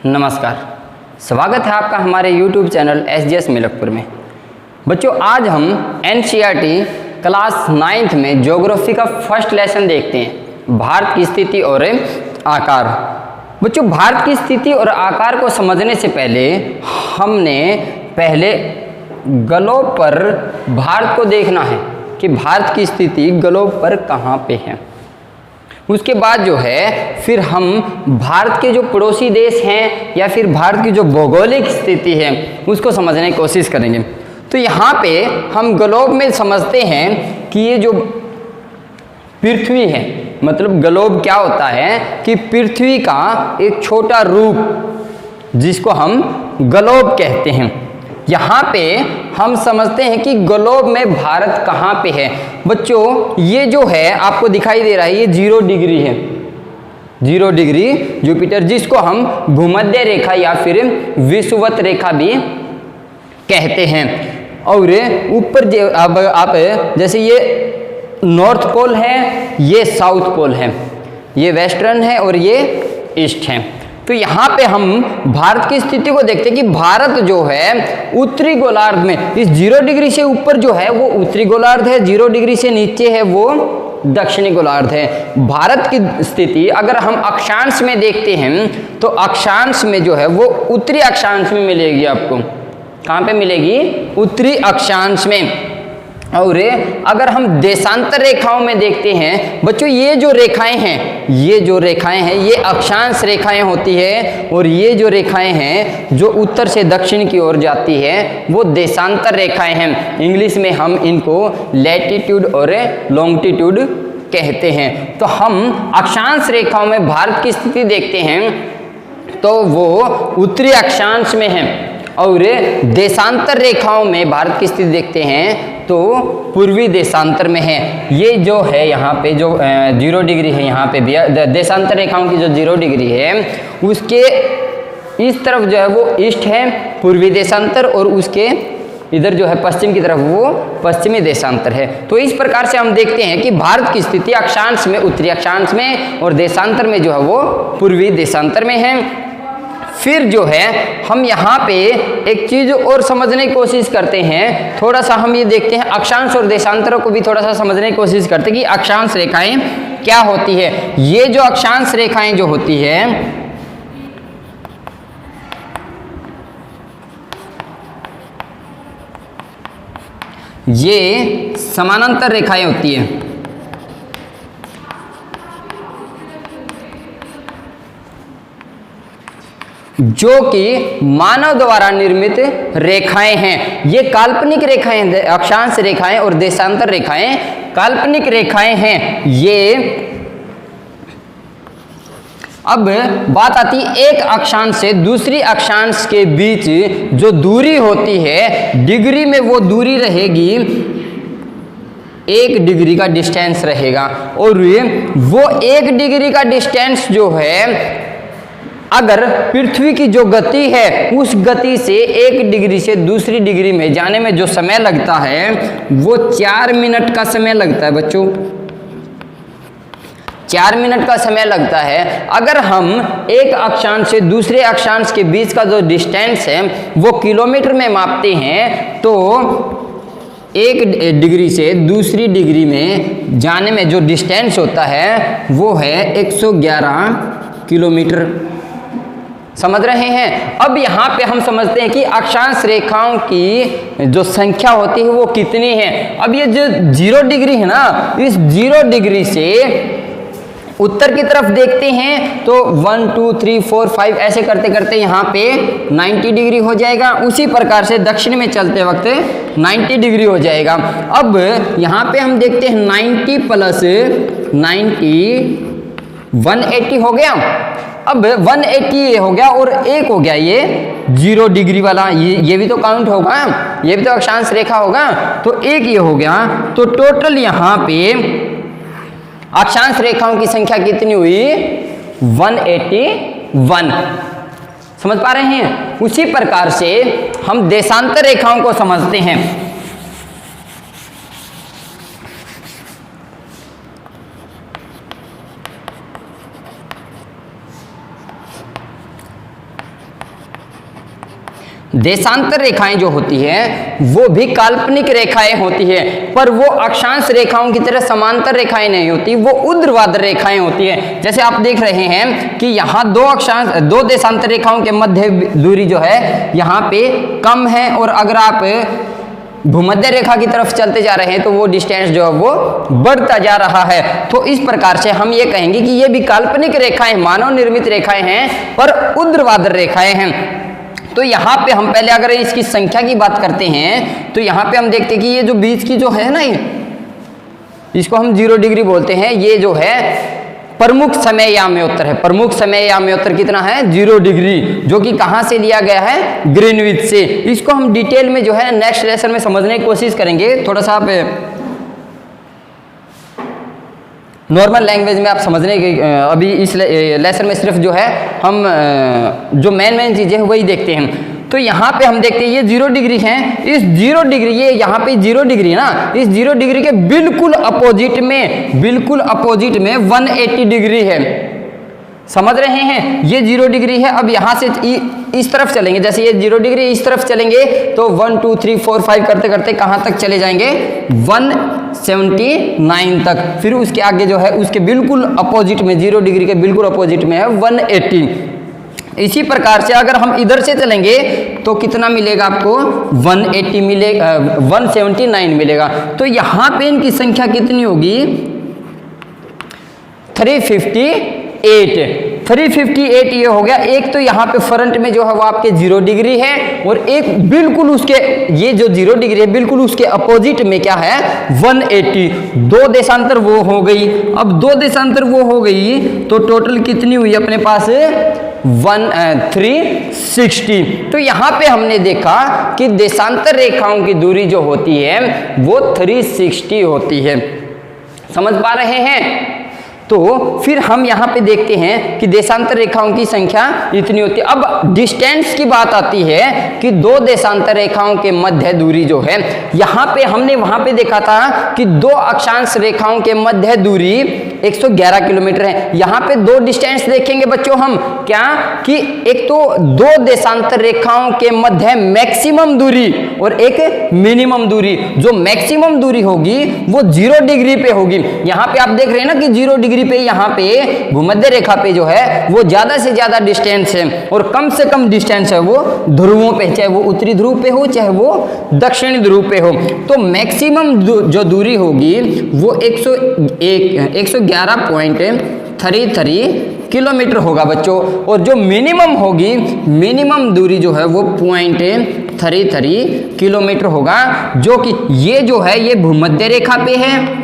नमस्कार, स्वागत है आपका हमारे YouTube चैनल SGS मिलकपुर में। बच्चों, आज हम NCERT क्लास 9th में ज्योग्राफी का फर्स्ट लेसन देखते हैं, भारत की स्थिति और आकार। बच्चों, भारत की स्थिति और आकार को समझने से पहले हमने ग्लोब पर भारत को देखना है कि भारत की स्थिति ग्लोब पर कहाँ पे है। उसके बाद जो है फिर हम भारत के जो पड़ोसी देश हैं या फिर भारत की जो भौगोलिक स्थिति है उसको समझने की कोशिश करेंगे। तो यहाँ पे हम ग्लोब में समझते हैं कि ये जो पृथ्वी है, मतलब ग्लोब क्या होता है कि पृथ्वी का एक छोटा रूप जिसको हम ग्लोब कहते हैं। यहाँ पे हम समझते हैं कि ग्लोब में भारत कहाँ पे है। बच्चों, ये जो है आपको दिखाई दे रहा है, ये 0 डिग्री है, 0 डिग्री जुपिटर, जिसको हम भूमध्य रेखा या फिर विषुवत रेखा भी कहते हैं। और ऊपर अब आप जैसे ये नॉर्थ पोल है, ये साउथ पोल है, ये वेस्टर्न है और ये ईस्ट है। तो यहाँ पे हम भारत की स्थिति को देखते हैं कि भारत जो है उत्तरी गोलार्ध में, इस 0 डिग्री से ऊपर जो है वो उत्तरी गोलार्ध है, 0 डिग्री से नीचे है वो दक्षिणी गोलार्ध है। भारत की स्थिति अगर हम अक्षांश में देखते हैं तो अक्षांश में जो है वो उत्तरी अक्षांश में मिलेगी आपको। कहाँ पे मिलेगी? उत्तरी अक्षांश में। और अगर हम देशांतर रेखाओं में देखते हैं बच्चों, ये जो रेखाएं हैं ये अक्षांश रेखाएं होती है, और ये जो रेखाएं हैं जो उत्तर से दक्षिण की ओर जाती है वो देशांतर रेखाएं हैं। इंग्लिश में हम इनको लैटिट्यूड और लॉन्गिट्यूड कहते हैं। तो हम अक्षांश रेखाओं में भारत की स्थिति देखते हैं तो वो उत्तरी अक्षांश में है, और देशांतर रेखाओं में भारत की स्थिति देखते हैं तो पूर्वी देशांतर में है। ये जो है यहाँ पे जो 0 डिग्री है, यहाँ पे भी देशांतर रेखाओं की जो 0 डिग्री है उसके इस तरफ जो है वो ईस्ट है, पूर्वी देशांतर, और उसके इधर जो है पश्चिम की तरफ वो पश्चिमी देशांतर है। तो इस प्रकार से हम देखते हैं कि भारत की स्थिति अक्षांश में उत्तरी अक्षांश में और देशांतर में जो है वो पूर्वी देशांतर में है। फिर जो है हम यहाँ पे एक चीज और समझने की कोशिश करते हैं, थोड़ा सा हम ये देखते हैं अक्षांश और देशांतरों को भी थोड़ा सा समझने की कोशिश करते हैं कि अक्षांश रेखाएं क्या होती है। ये जो अक्षांश रेखाएं जो होती है ये समानांतर रेखाएं होती है, जो कि मानव द्वारा निर्मित रेखाएं हैं। ये काल्पनिक रेखाएं, अक्षांश रेखाएं और देशांतर रेखाएं काल्पनिक रेखाएं हैं। ये अब बात आती है एक अक्षांश से दूसरी अक्षांश के बीच जो दूरी होती है डिग्री में, वो दूरी रहेगी 1 डिग्री का डिस्टेंस रहेगा। और वो 1 डिग्री का डिस्टेंस जो है, अगर पृथ्वी की जो गति है उस गति से 1 डिग्री से दूसरी डिग्री में जाने में जो समय लगता है वो 4 मिनट का समय लगता है। बच्चों, 4 मिनट का समय लगता है। अगर हम एक अक्षांश से दूसरे अक्षांश के बीच का जो डिस्टेंस है वो किलोमीटर में मापते हैं तो 1 डिग्री से दूसरी डिग्री में जाने में जो डिस्टेंस होता है वो है 111 किलोमीटर। समझ रहे हैं? अब यहाँ पे हम समझते हैं कि अक्षांश रेखाओं की जो संख्या होती है वो कितनी है। अब ये जो 0 डिग्री है ना, इस 0 डिग्री से उत्तर की तरफ देखते हैं तो 1 2 3 4 5 ऐसे करते करते यहाँ पे 90 डिग्री हो जाएगा। उसी प्रकार से दक्षिण में चलते वक्त 90 डिग्री हो जाएगा। अब यहाँ पे हम देखते हैं 90 प्लस 90 180 हो गया। अब 180 ये हो गया और एक हो गया ये 0 डिग्री वाला, ये भी तो काउंट होगा, ये भी तो अक्षांश रेखा होगा। तो एक ये हो गया, तो टोटल यहाँ पे अक्षांश रेखाओं की संख्या कितनी हुई? 181। समझ पा रहे हैं? उसी प्रकार से हम देशांतर रेखाओं को समझते हैं। देशांतर रेखाएं जो होती हैं वो भी काल्पनिक रेखाएं होती है, पर वो अक्षांश रेखाओं की तरह समांतर रेखाएं नहीं होती, वो ऊर्ध्वाधर रेखाएं होती हैं। जैसे आप देख रहे हैं कि यहाँ दो देशांतर रेखाओं के मध्य दूरी जो है यहाँ पे कम है, और अगर आप भूमध्य रेखा की तरफ चलते जा रहे हैं तो वो डिस्टेंस जो है वो बढ़ता जा रहा है। तो इस प्रकार से हम ये कहेंगे कि ये भी काल्पनिक रेखाएं, मानव निर्मित रेखाएं हैं, पर ऊर्ध्वाधर रेखाएं हैं। तो यहाँ पे हम पहले अगर इसकी संख्या की बात करते हैं तो यहाँ पे हम देखते हैं कि ये जो बीच की जो है ना, इसको हम 0 डिग्री बोलते हैं, ये जो है प्रमुख समय याम्योत्तर है। प्रमुख समय याम्योत्तर कितना है? 0 डिग्री, जो कि कहाँ से लिया गया है? ग्रीनविच से। इसको हम डिटेल में जो है नेक्स्ट लेसन में समझने की कोशिश करेंगे। थोड़ा सा आप नॉर्मल लैंग्वेज में आप समझने की, अभी इस लेसन में सिर्फ जो है हम जो मेन चीज़ें हैं वही देखते हैं। तो यहाँ पे हम देखते हैं ये 0 डिग्री है। इस 0 डिग्री, ये यहाँ पे 0 डिग्री ना, इस 0 डिग्री के बिल्कुल अपोजिट में 180 डिग्री है। समझ रहे हैं? ये 0 डिग्री है। अब यहाँ से इस तरफ चलेंगे, जैसे ये 0 डिग्री इस तरफ चलेंगे तो 1 2 3 4 5 करते करते कहाँ तक चले जाएंगे? 179 तक। फिर उसके आगे जो है उसके बिल्कुल अपोजिट में, 0 डिग्री के बिल्कुल अपोजिट में है 180। इसी प्रकार से अगर हम इधर से चलेंगे तो कितना मिलेगा आपको? 180 मिलेगा, 179 मिलेगा। तो यहाँ पे इनकी संख्या कितनी होगी? 358 ये हो गया। एक तो यहाँ पे फ्रंट में जो है वो आपके 0 डिग्री है, और एक बिल्कुल उसके, ये जो 0 डिग्री है बिल्कुल उसके अपोजिट में क्या है? 180। 2 देशांतर वो हो गई। अब 2 देशांतर वो हो गई तो टोटल कितनी हुई अपने पास? 360। तो यहाँ पे हमने देखा कि देशांतर रेखाओं की दूरी जो होती है वो 360 होती है। समझ पा रहे हैं? तो फिर हम यहाँ पे देखते हैं कि देशांतर रेखाओं की संख्या इतनी होती है। अब डिस्टेंस की बात आती है कि 2 देशांतर रेखाओं के मध्य दूरी जो है, यहाँ पे हमने वहाँ पे देखा था कि 2 अक्षांश रेखाओं के मध्य दूरी 111 किलोमीटर है। यहाँ पे 2 डिस्टेंस देखेंगे बच्चों हम, क्या कि एक तो 2 देशांतर रेखाओं के मध्य मैक्सिमम दूरी और एक मिनिमम दूरी। जो मैक्सिमम दूरी होगी वो 0 डिग्री पे होगी। यहाँ पे आप देख रहे हैं ना कि 0 डिग्री पे यहाँ पे भूमध्य रेखा पे जो है वो ज्यादा से ज्यादा डिस्टेंस है, और कम से कम डिस्टेंस है वो ध्रुवों पे, चाहे वो उत्तरी ध्रुव पे हो चाहे वो दक्षिणी ध्रुव पे हो। तो मैक्सिमम जो दूरी होगी वो 111.33 किलोमीटर होगा बच्चों, और जो मिनिमम होगी, मिनिमम दूरी जो है वो 0.33 किलोमीटर होगा, जो कि ये जो है ये भूमध्य रेखा पे है,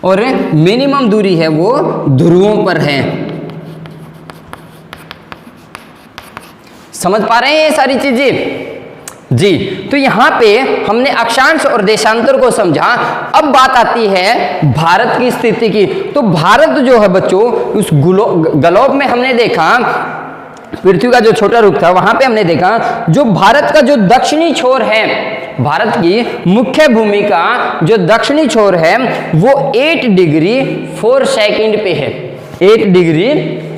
और मिनिमम दूरी है वो ध्रुवों पर है। समझ पा रहे हैं ये सारी चीजें जी? तो यहाँ पे हमने अक्षांश और देशांतर को समझा। अब बात आती है भारत की स्थिति की। तो भारत जो है बच्चों, उस ग्लोब में हमने देखा, पृथ्वी का जो छोटा रूप था वहां पे हमने देखा जो भारत का जो दक्षिणी छोर है, भारत की मुख्य भूमि का जो दक्षिणी छोर है वो 8 डिग्री 4 सेकंड पे है। 8 डिग्री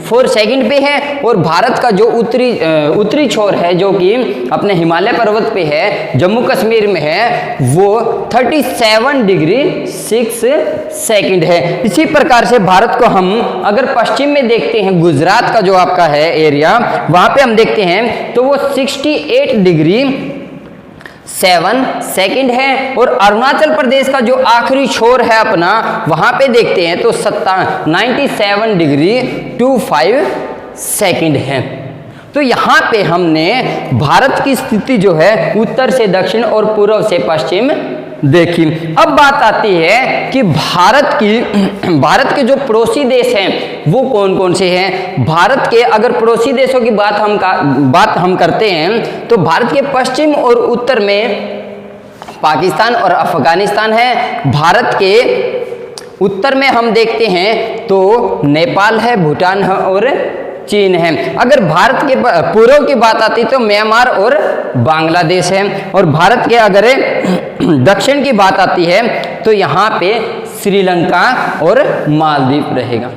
4 सेकंड पे है। और भारत का जो उत्तरी छोर है जो कि अपने हिमालय पर्वत पे है, जम्मू कश्मीर में है, वो 37 डिग्री 6 सेकंड है। इसी प्रकार से भारत को हम अगर पश्चिम में देखते हैं, गुजरात का जो आपका है एरिया, वहां पे हम देखते हैं तो वो 68 डिग्री 7 सेकंड है। और अरुणाचल प्रदेश का जो आखिरी छोर है अपना, वहां पे देखते हैं तो 97 डिग्री 25 सेकंड है। तो यहाँ पे हमने भारत की स्थिति जो है उत्तर से दक्षिण और पूर्व से पश्चिम देखी। अब बात आती है कि भारत के जो पड़ोसी देश हैं वो कौन कौन से हैं। भारत के अगर पड़ोसी देशों की बात हम करते हैं तो भारत के पश्चिम और उत्तर में पाकिस्तान और अफगानिस्तान है। भारत के उत्तर में हम देखते हैं तो नेपाल है, भूटान है और चीन है। अगर भारत के पूर्व की बात आती तो म्यांमार और बांग्लादेश है। और भारत के अगर दक्षिण की बात आती है तो यहाँ पे श्रीलंका और मालदीव रहेगा।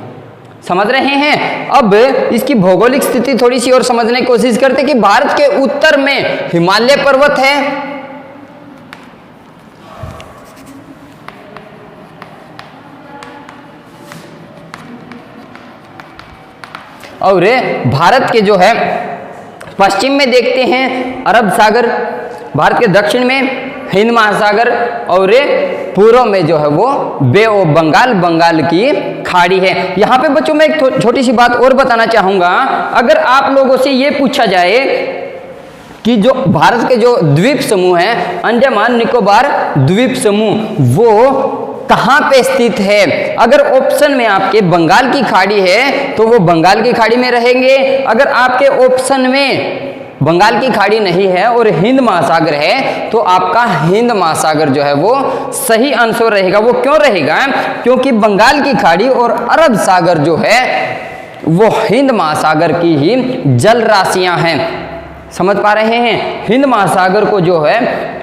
समझ रहे हैं। अब इसकी भौगोलिक स्थिति थोड़ी सी और समझने की कोशिश करते कि भारत के उत्तर में हिमालय पर्वत है, और भारत के जो है पश्चिम में देखते हैं अरब सागर, भारत के दक्षिण में हिंद महासागर, और पूर्व में जो है वो बे ऑफ बंगाल, बंगाल की खाड़ी है। यहाँ पे बच्चों मैं एक छोटी सी बात और बताना चाहूँगा। अगर आप लोगों से ये पूछा जाए कि जो भारत के जो द्वीप समूह हैं, अंडमान निकोबार द्वीप समूह, वो कहाँ पे स्थित है, अगर ऑप्शन में आपके बंगाल की खाड़ी है तो वो बंगाल की खाड़ी में रहेंगे। अगर आपके ऑप्शन में बंगाल की खाड़ी नहीं है और हिंद महासागर है तो आपका हिंद महासागर जो है वो सही आंसर रहेगा। वो क्यों रहेगा? क्योंकि बंगाल की खाड़ी और अरब सागर जो है वो हिंद महासागर की ही जल राशियां हैं। समझ पा रहे हैं? हिंद महासागर को जो है,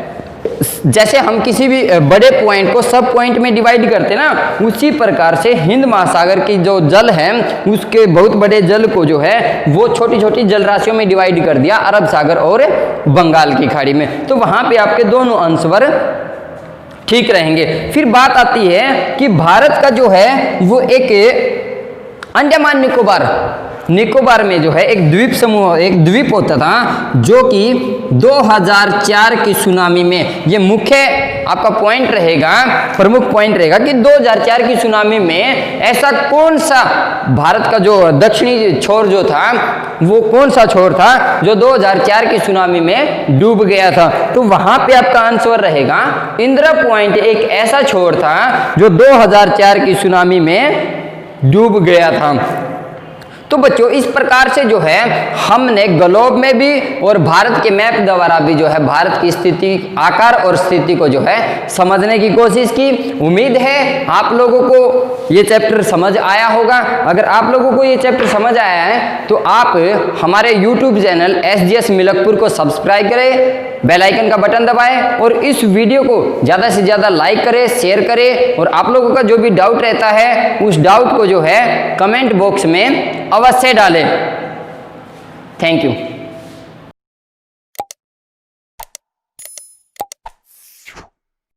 जैसे हम किसी भी बड़े पॉइंट को सब पॉइंट में डिवाइड करते ना, उसी प्रकार से हिंद महासागर की जो जल है उसके बहुत बड़े जल को जो है वो छोटी छोटी जल राशियों में डिवाइड कर दिया, अरब सागर और बंगाल की खाड़ी में। तो वहां पे आपके दोनों आंसर ठीक रहेंगे। फिर बात आती है कि भारत का जो है वो एक अंडमान निकोबार में जो है एक द्वीप समूह, एक द्वीप होता था जो कि 2004 की सुनामी में, ये मुख्य आपका पॉइंट रहेगा, प्रमुख पॉइंट रहेगा कि 2004 की सुनामी में ऐसा कौन सा भारत का जो दक्षिणी छोर जो था वो कौन सा छोर था जो 2004 की सुनामी में डूब गया था। तो वहां पे आपका आंसर रहेगा इंदिरा पॉइंट, एक ऐसा छोर था जो 2004 की सुनामी में डूब गया था। तो बच्चों इस प्रकार से जो है हमने ग्लोब में भी और भारत के मैप द्वारा भी जो है भारत की स्थिति, आकार और स्थिति को जो है समझने की कोशिश की। उम्मीद है आप लोगों को ये चैप्टर समझ आया होगा। अगर आप लोगों को ये चैप्टर समझ आया है तो आप हमारे YouTube चैनल SGS मिलकपुर को सब्सक्राइब करें, बेल आइकन का बटन दबाएं और इस वीडियो को ज़्यादा से ज़्यादा लाइक करें, शेयर करें, और आप लोगों का जो भी डाउट रहता है उस डाउट को जो है कमेंट बॉक्स में अवश्य डालें। Thank you.